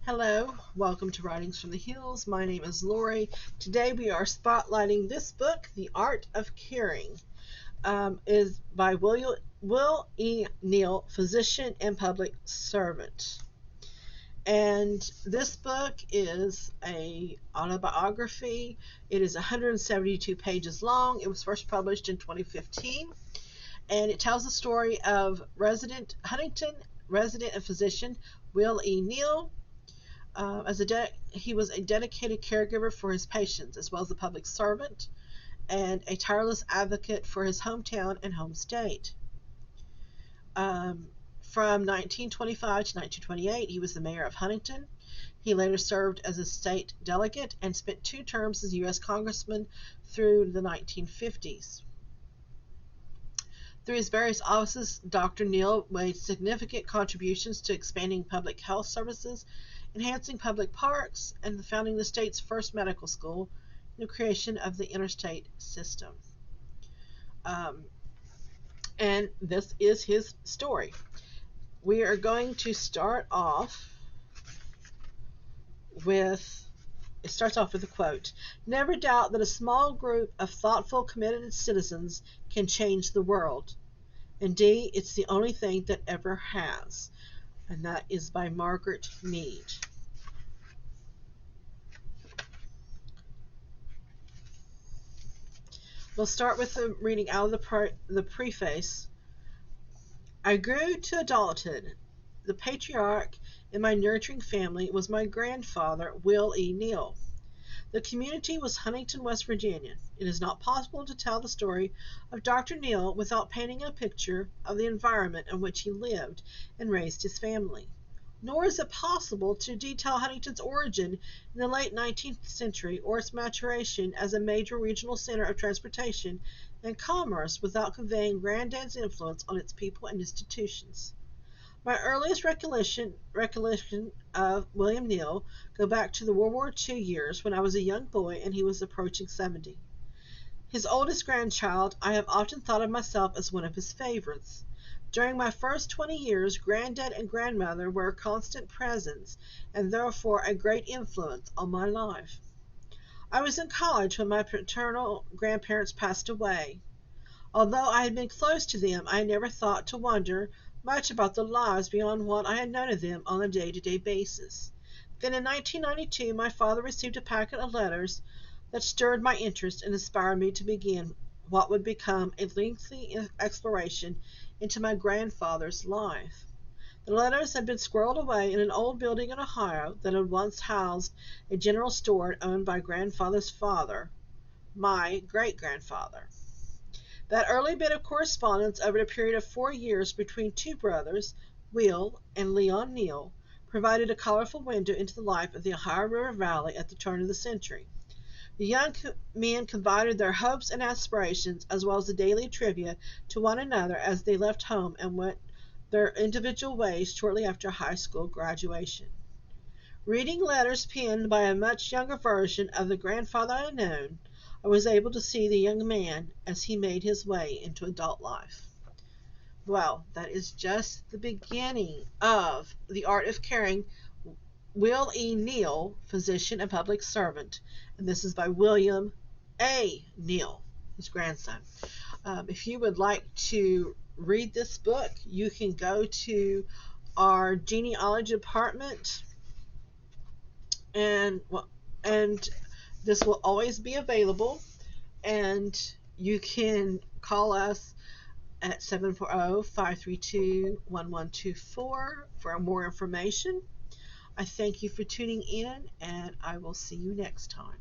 Hello, welcome to Writings from the Hills. My name is Lori. Today we are spotlighting this book, The Art of Caring. Is by Will E. Neal, physician and public servant. And this book is a autobiography. It is 172 pages long. It was first published in 2015, and it tells the story of Huntington resident and physician Will E. Neal. He was a dedicated caregiver for his patients, as well as a public servant and a tireless advocate for his hometown and home state. From 1925 to 1928, he was the mayor of Huntington. He later served as a state delegate and spent 2 terms as U.S. Congressman through the 1950s. Through his various offices, Dr. Neal made significant contributions to expanding public health services, enhancing public parks, and founding the state's first medical school, and the creation of the interstate system. And this is his story. We are going to start off with, it starts off with a quote: "Never doubt that a small group of thoughtful, committed citizens can change the world. Indeed, it's the only thing that ever has." And that is by Margaret Mead. We'll start with the reading out of the preface. "I grew to adulthood. The patriarch in my nurturing family was my grandfather, Will E. Neal. The community was Huntington, West Virginia. It is not possible to tell the story of Dr. Neal without painting a picture of the environment in which he lived and raised his family. Nor is it possible to detail Huntington's origin in the late 19th century or its maturation as a major regional center of transportation and commerce without conveying Granddad's influence on its people and institutions. My earliest recollection of William Neal go back to the World War II years when I was a young boy and he was approaching 70. His oldest grandchild, I have often thought of myself as one of his favorites. During my first 20 years, Granddad and Grandmother were a constant presence and therefore a great influence on my life. I was in college when my paternal grandparents passed away. Although I had been close to them, I had never thought to wonder much about their lives beyond what I had known of them on a day-to-day basis. Then in 1992, my father received a packet of letters that stirred my interest and inspired me to begin what would become a lengthy exploration into my grandfather's life. The letters had been squirreled away in an old building in Ohio that had once housed a general store owned by grandfather's father, my great-grandfather. That early bit of correspondence over a period of 4 years between 2 brothers, Will and Leon Neal, provided a colorful window into the life of the Ohio River Valley at the turn of the century. The young men confided their hopes and aspirations, as well as the daily trivia, to one another as they left home and went their individual ways shortly after high school graduation. Reading letters penned by a much younger version of the grandfather I had known, I was able to see the young man as he made his way into adult life." Well, that is just the beginning of The Art of Caring, Will E. Neal, physician and public servant. And this is by William A. Neal, his grandson. If you would like to read this book, you can go to our genealogy department, and this will always be available, and you can call us at 740-532-1124 for more information. I thank you for tuning in, and I will see you next time.